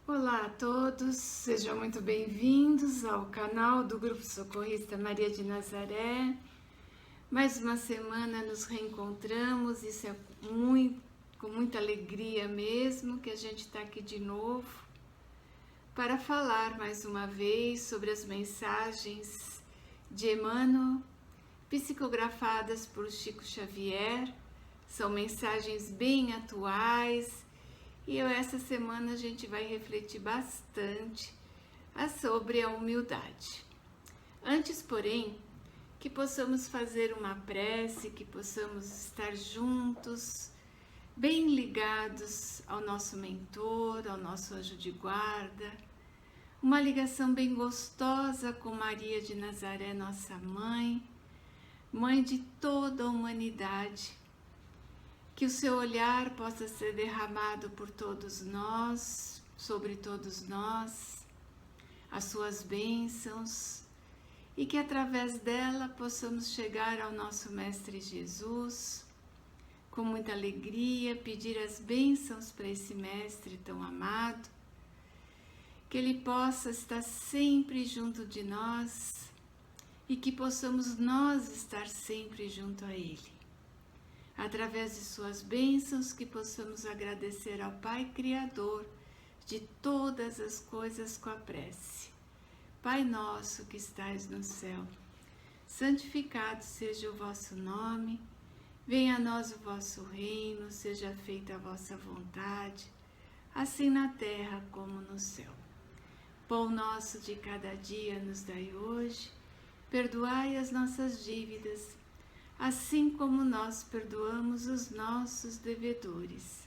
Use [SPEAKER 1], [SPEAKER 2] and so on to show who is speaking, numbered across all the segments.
[SPEAKER 1] Olá a todos, sejam muito bem-vindos ao canal do Grupo Socorrista Maria de Nazaré. Mais uma semana nos reencontramos, isso é com muita alegria mesmo que a gente está aqui de novo para falar mais uma vez sobre as mensagens de Emmanuel, psicografadas por Chico Xavier. São mensagens bem atuais. E essa semana a gente vai refletir bastante sobre a humildade. Antes, porém, que possamos fazer uma prece, que possamos estar juntos, bem ligados ao nosso mentor, ao nosso anjo de guarda, uma ligação bem gostosa com Maria de Nazaré, nossa mãe, mãe de toda a humanidade. Que o seu olhar possa ser derramado por todos nós, sobre todos nós, as suas bênçãos, e que através dela possamos chegar ao nosso Mestre Jesus, com muita alegria, pedir as bênçãos para esse Mestre tão amado, que ele possa estar sempre junto de nós e que possamos nós estar sempre junto a ele. Através de suas bênçãos, que possamos agradecer ao Pai Criador de todas as coisas com a prece. Pai nosso que estais no céu, santificado seja o vosso nome, venha a nós o vosso reino, seja feita a vossa vontade, assim na terra como no céu. Pão nosso de cada dia nos dai hoje, perdoai as nossas dívidas, assim como nós perdoamos os nossos devedores.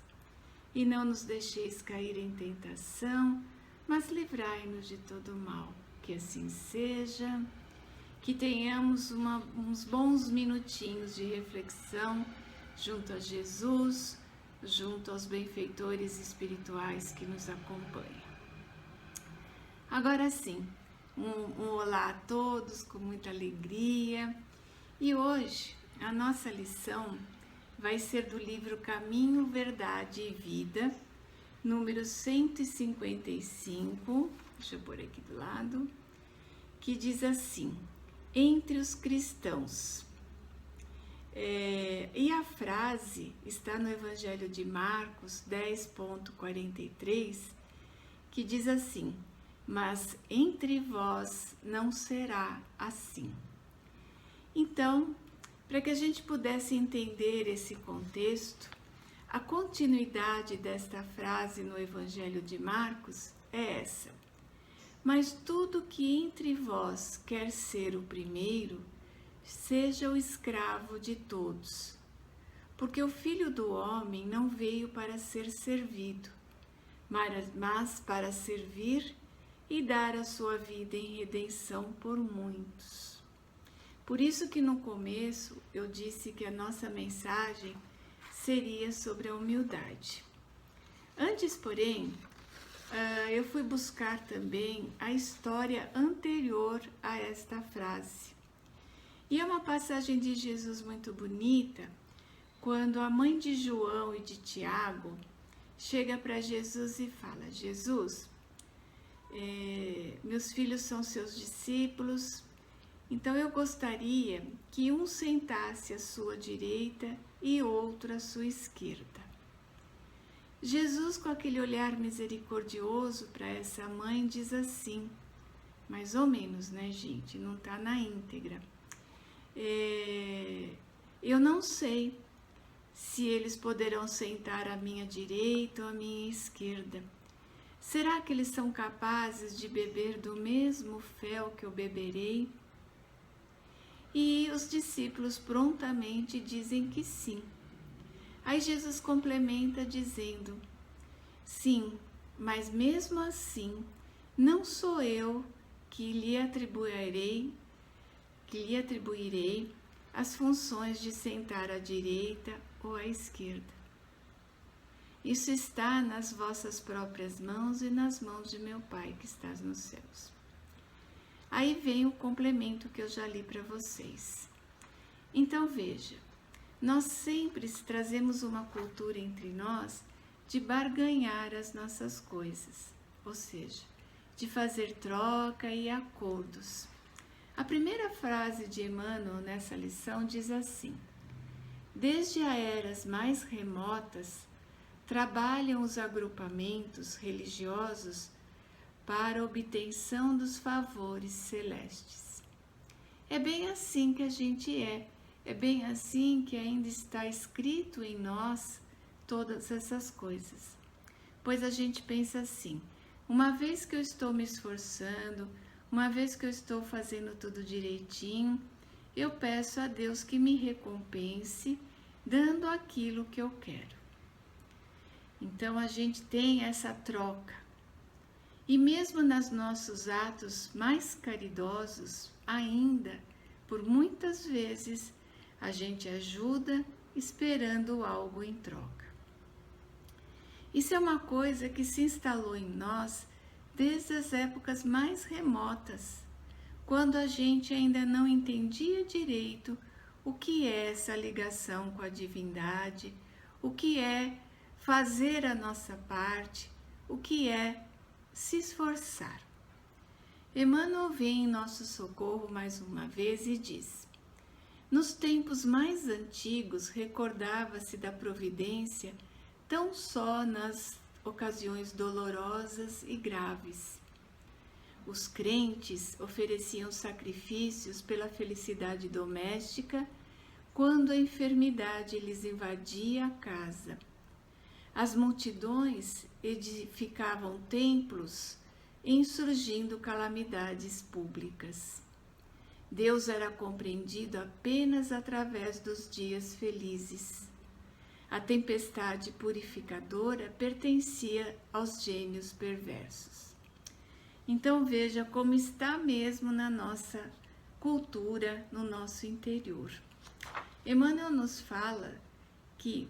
[SPEAKER 1] E não nos deixeis cair em tentação, mas livrai-nos de todo mal. Que assim seja, que tenhamos uns bons minutinhos de reflexão junto a Jesus, junto aos benfeitores espirituais que nos acompanham. Agora sim, um olá a todos com muita alegria. E hoje a nossa lição vai ser do livro Caminho, Verdade e Vida, número 155, deixa eu pôr aqui do lado, que diz assim: entre os cristãos. E a frase está no Evangelho de Marcos 10.43, que diz assim: mas entre vós não será assim. Então, para que a gente pudesse entender esse contexto, a continuidade desta frase no Evangelho de Marcos é essa: mas tudo que entre vós quer ser o primeiro, seja o escravo de todos. Porque o Filho do Homem não veio para ser servido, mas para servir e dar a sua vida em redenção por muitos. Por isso que no começo eu disse que a nossa mensagem seria sobre a humildade. Antes, porém, eu fui buscar também a história anterior a esta frase. E é uma passagem de Jesus muito bonita, quando a mãe de João e de Tiago chega para Jesus e fala: Jesus, meus filhos são seus discípulos, então eu gostaria que um sentasse à sua direita e outro à sua esquerda. Jesus, com aquele olhar misericordioso para essa mãe, diz assim, mais ou menos, né, gente? Não está na íntegra. Eu não sei se eles poderão sentar à minha direita ou à minha esquerda. Será que eles são capazes de beber do mesmo fel que eu beberei? E os discípulos prontamente dizem que sim. Aí Jesus complementa dizendo: sim, mas mesmo assim, não sou eu que lhe atribuirei as funções de sentar à direita ou à esquerda. Isso está nas vossas próprias mãos e nas mãos de meu Pai que está nos céus. Aí vem o complemento que eu já li para vocês. Então veja, nós sempre trazemos uma cultura entre nós de barganhar as nossas coisas. ou seja, de fazer troca e acordos. A primeira frase de Emmanuel nessa lição diz assim: desde as eras mais remotas, trabalham os agrupamentos religiosos para a obtenção dos favores celestes. É bem assim que a gente é bem assim que ainda está escrito em nós todas essas coisas. Pois a gente pensa assim: uma vez que eu estou me esforçando, uma vez que eu estou fazendo tudo direitinho, eu peço a Deus que me recompense, dando aquilo que eu quero. Então a gente tem essa troca. E mesmo nos nossos atos mais caridosos, ainda, por muitas vezes, a gente ajuda esperando algo em troca. Isso é uma coisa que se instalou em nós desde as épocas mais remotas, quando a gente ainda não entendia direito o que é essa ligação com a divindade, o que é fazer a nossa parte, o que é se esforçar. Emmanuel vem em nosso socorro mais uma vez e diz: nos tempos mais antigos recordava-se da providência tão só nas ocasiões dolorosas e graves. Os crentes ofereciam sacrifícios pela felicidade doméstica quando a enfermidade lhes invadia a casa. As multidões edificavam templos em surgindo calamidades públicas. Deus era compreendido apenas através dos dias felizes. A tempestade purificadora pertencia aos gênios perversos. Então veja como está mesmo na nossa cultura, no nosso interior. Emmanuel nos fala que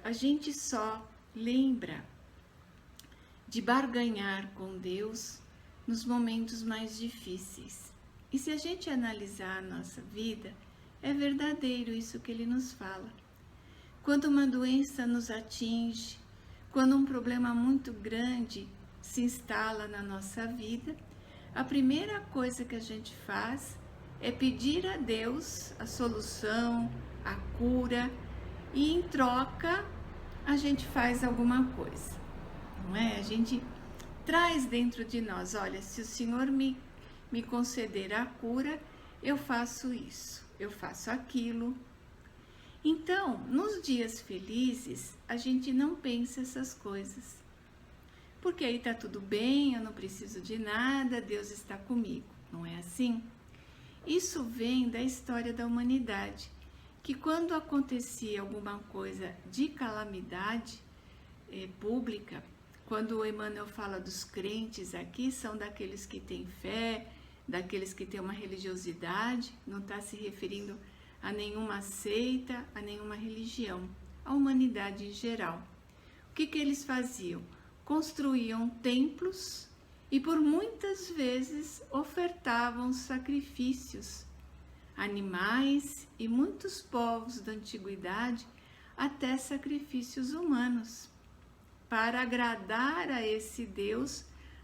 [SPEAKER 1] a gente só lembra de barganhar com Deus nos momentos mais difíceis. E se a gente analisar a nossa vida, é verdadeiro isso que ele nos fala. Quando uma doença nos atinge, quando um problema muito grande se instala na nossa vida, a primeira coisa que a gente faz é pedir a Deus a solução, a cura, e em troca a gente faz alguma coisa, não é? A gente traz dentro de nós: olha, se o Senhor me conceder a cura, eu faço isso, eu faço aquilo. Então, nos dias felizes, a gente não pensa essas coisas, porque aí tá tudo bem, eu não preciso de nada, Deus está comigo, não é assim? Isso vem da história da humanidade, que quando acontecia alguma coisa de calamidade pública, quando o Emmanuel fala dos crentes aqui, são daqueles que têm fé, daqueles que têm uma religiosidade, não está se referindo a nenhuma seita, a nenhuma religião, a humanidade em geral. O que eles faziam? Construíam templos e por muitas vezes ofertavam sacrifícios, animais e muitos povos da antiguidade, até sacrifícios humanos, para agradar a esse Deus,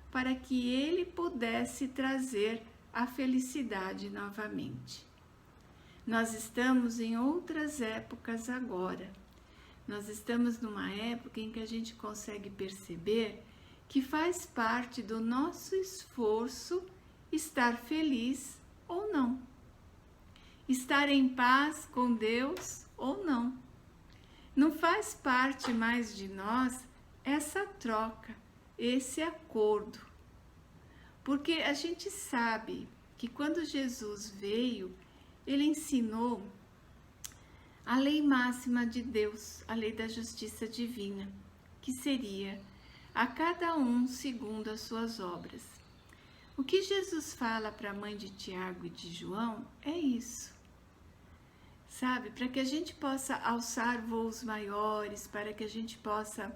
[SPEAKER 1] para que ele pudesse trazer a felicidade novamente. Nós estamos em outras épocas agora. Nós estamos numa época em que a gente consegue perceber que faz parte do nosso esforço estar feliz ou não, estar em paz com Deus ou não. Não faz parte mais de nós essa troca, esse acordo, porque a gente sabe que quando Jesus veio, ele ensinou a lei máxima de Deus, a lei da justiça divina, que seria a cada um segundo as suas obras. O que Jesus fala para a mãe de Tiago e de João é isso, sabe? Para que a gente possa alçar voos maiores, para que a gente possa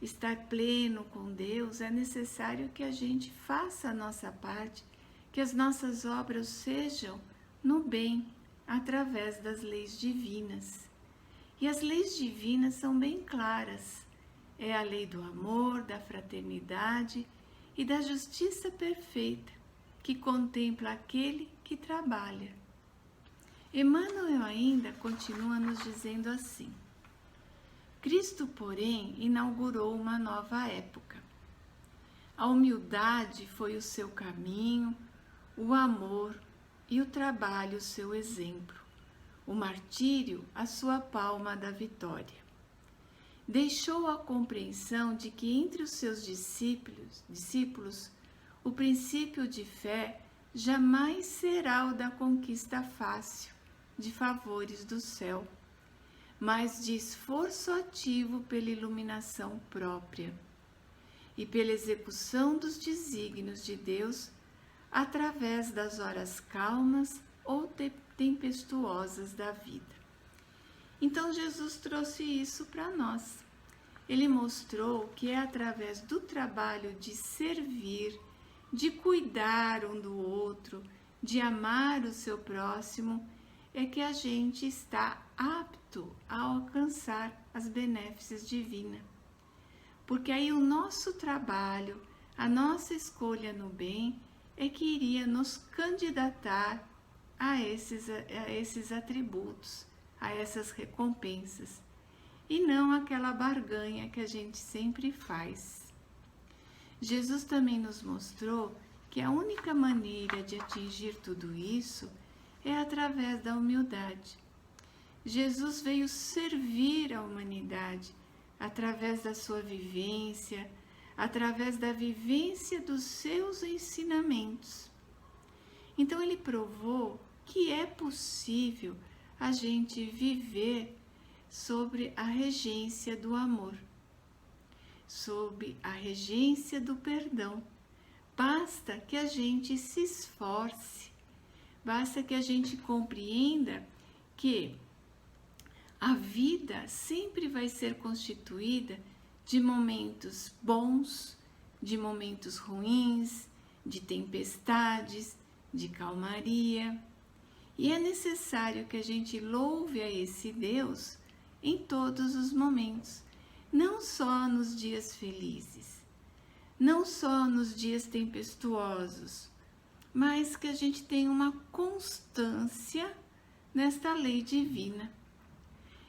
[SPEAKER 1] estar pleno com Deus, é necessário que a gente faça a nossa parte, que as nossas obras sejam no bem, através das leis divinas. E as leis divinas são bem claras. é a lei do amor, da fraternidade e da justiça perfeita, que contempla aquele que trabalha. Emmanuel ainda continua nos dizendo assim: Cristo, porém, inaugurou uma nova época. A humildade foi o seu caminho, o amor e o trabalho o seu exemplo, o martírio a sua palma da vitória. Deixou a compreensão de que entre os seus discípulos o princípio de fé jamais será o da conquista fácil de favores do céu, mas de esforço ativo pela iluminação própria e pela execução dos desígnios de Deus através das horas calmas ou tempestuosas da vida. Então Jesus trouxe isso para nós. Ele mostrou que é através do trabalho de servir, de cuidar um do outro, de amar o seu próximo, é que a gente está apto a alcançar as benéficas divinas. Porque aí o nosso trabalho, a nossa escolha no bem, é que iria nos candidatar a esses atributos, a essas recompensas, e não aquela barganha que a gente sempre faz. Jesus também nos mostrou que a única maneira de atingir tudo isso é através da humildade. Jesus veio servir a humanidade através da sua vivência, através da vivência dos seus ensinamentos. Então ele provou que é possível a gente viver sobre a regência do amor, sob a regência do perdão. Basta que a gente se esforce, basta que a gente compreenda que a vida sempre vai ser constituída de momentos bons, de momentos ruins, de tempestades, de calmaria. E é necessário que a gente louve a esse Deus em todos os momentos, não só nos dias felizes, não só nos dias tempestuosos, mas que a gente tenha uma constância nesta lei divina,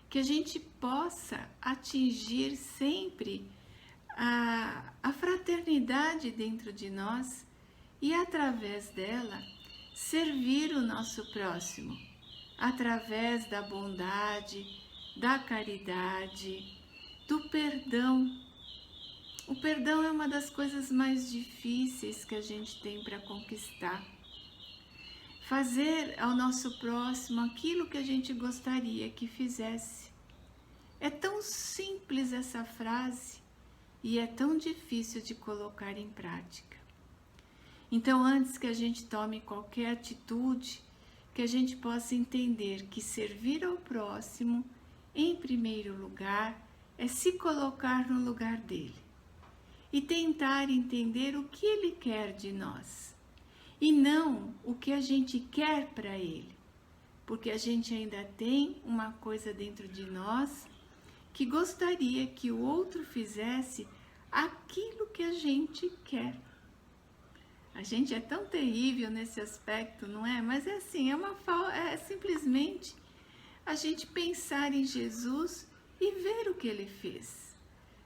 [SPEAKER 1] que a gente possa atingir sempre a fraternidade dentro de nós e, através dela, servir o nosso próximo, através da bondade, da caridade, do perdão. O perdão é uma das coisas mais difíceis que a gente tem para conquistar. Fazer ao nosso próximo aquilo que a gente gostaria que fizesse. É tão simples essa frase e é tão difícil de colocar em prática. Então, antes que a gente tome qualquer atitude, que a gente possa entender que servir ao próximo, em primeiro lugar, é se colocar no lugar dele e tentar entender o que ele quer de nós e não o que a gente quer para ele, porque a gente ainda tem uma coisa dentro de nós que gostaria que o outro fizesse aquilo que a gente quer. A gente é tão terrível nesse aspecto, não é? Mas é assim, é simplesmente a gente pensar em Jesus e ver o que ele fez.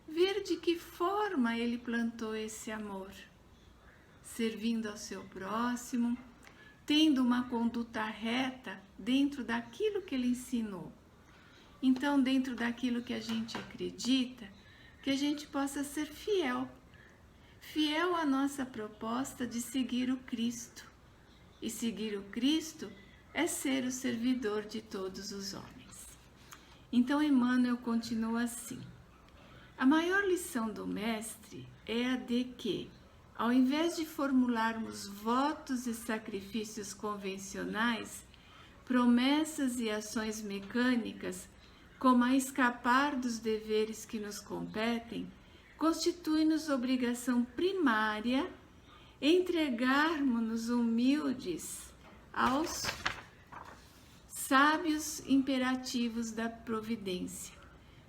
[SPEAKER 1] Ver de que forma ele plantou esse amor. Servindo ao seu próximo, tendo uma conduta reta dentro daquilo que ele ensinou. Então, dentro daquilo que a gente acredita, que a gente possa ser fiel à nossa proposta de seguir o Cristo. E seguir o Cristo é ser o servidor de todos os homens. Então, Emmanuel continua assim: a maior lição do Mestre é a de que, ao invés de formularmos votos e sacrifícios convencionais, promessas e ações mecânicas, como a escapar dos deveres que nos competem, constitui-nos obrigação primária entregarmos-nos humildes aos sábios imperativos da providência,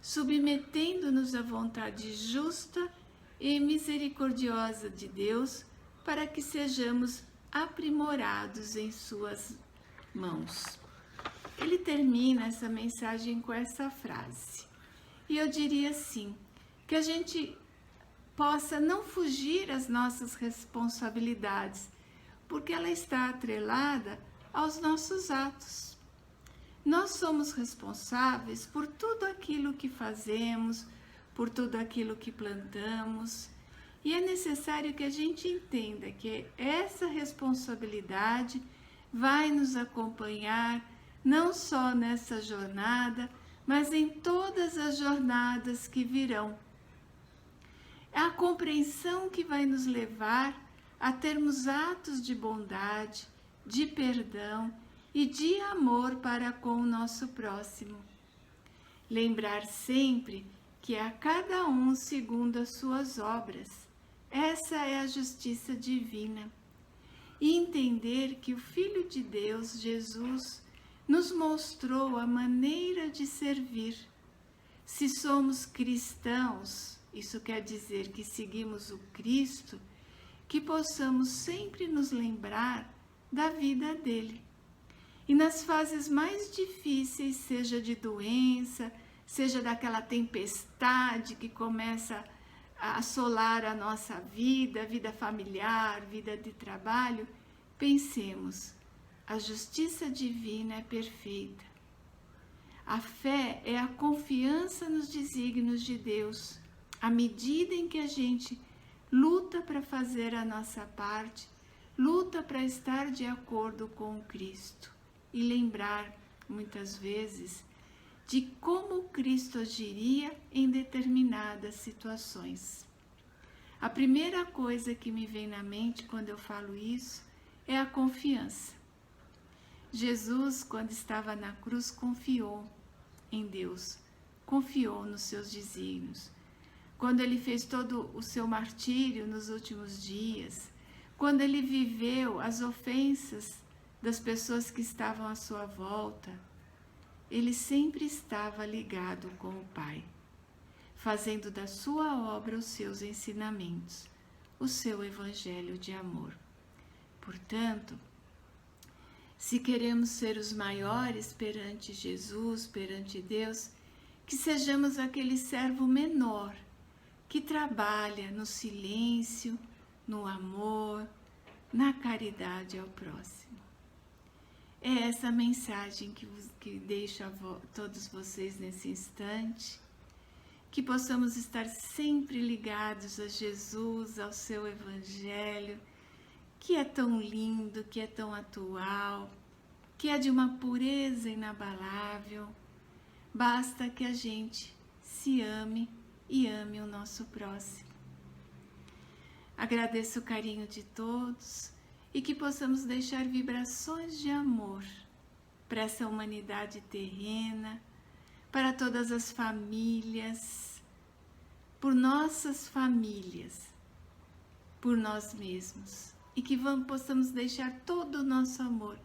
[SPEAKER 1] submetendo-nos à vontade justa e misericordiosa de Deus, para que sejamos aprimorados em suas mãos. Ele termina essa mensagem com essa frase. E eu diria assim, que a gente possa não fugir às nossas responsabilidades, porque ela está atrelada aos nossos atos. Nós somos responsáveis por tudo aquilo que fazemos, por tudo aquilo que plantamos, e é necessário que a gente entenda que essa responsabilidade vai nos acompanhar não só nessa jornada, mas em todas as jornadas que virão. É a compreensão que vai nos levar a termos atos de bondade, de perdão e de amor para com o nosso próximo. Lembrar sempre que a cada um segundo as suas obras. Essa é a justiça divina. E entender que o Filho de Deus, Jesus, nos mostrou a maneira de servir. Se somos cristãos, isso quer dizer que seguimos o Cristo, que possamos sempre nos lembrar da vida dele. E nas fases mais difíceis, seja de doença, seja daquela tempestade que começa a assolar a nossa vida familiar, vida de trabalho, pensemos, a justiça divina é perfeita. A fé é a confiança nos desígnios de Deus. À medida em que a gente luta para fazer a nossa parte, luta para estar de acordo com o Cristo e lembrar, muitas vezes, de como Cristo agiria em determinadas situações. A primeira coisa que me vem na mente quando eu falo isso é a confiança. Jesus, quando estava na cruz, confiou em Deus, confiou nos seus desígnios. Quando ele fez todo o seu martírio nos últimos dias, quando ele viveu as ofensas das pessoas que estavam à sua volta, ele sempre estava ligado com o Pai, fazendo da sua obra os seus ensinamentos, o seu evangelho de amor. Portanto, se queremos ser os maiores perante Jesus, perante Deus, que sejamos aquele servo menor, que trabalha no silêncio, no amor, na caridade ao próximo. É essa mensagem que deixo a todos vocês nesse instante, que possamos estar sempre ligados a Jesus, ao seu Evangelho, que é tão lindo, que é tão atual, que é de uma pureza inabalável. Basta que a gente se ame e ame o nosso próximo. Agradeço o carinho de todos e que possamos deixar vibrações de amor para essa humanidade terrena, para todas as famílias, por nossas famílias, por nós mesmos, e que possamos deixar todo o nosso amor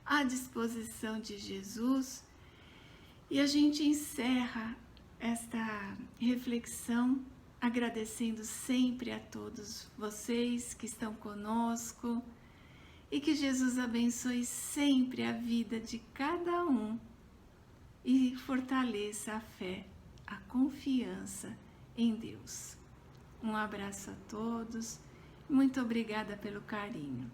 [SPEAKER 1] à disposição de Jesus. E a gente encerra esta reflexão agradecendo sempre a todos vocês que estão conosco e que Jesus abençoe sempre a vida de cada um e fortaleça a fé, a confiança em Deus. Um abraço a todos, muito obrigada pelo carinho.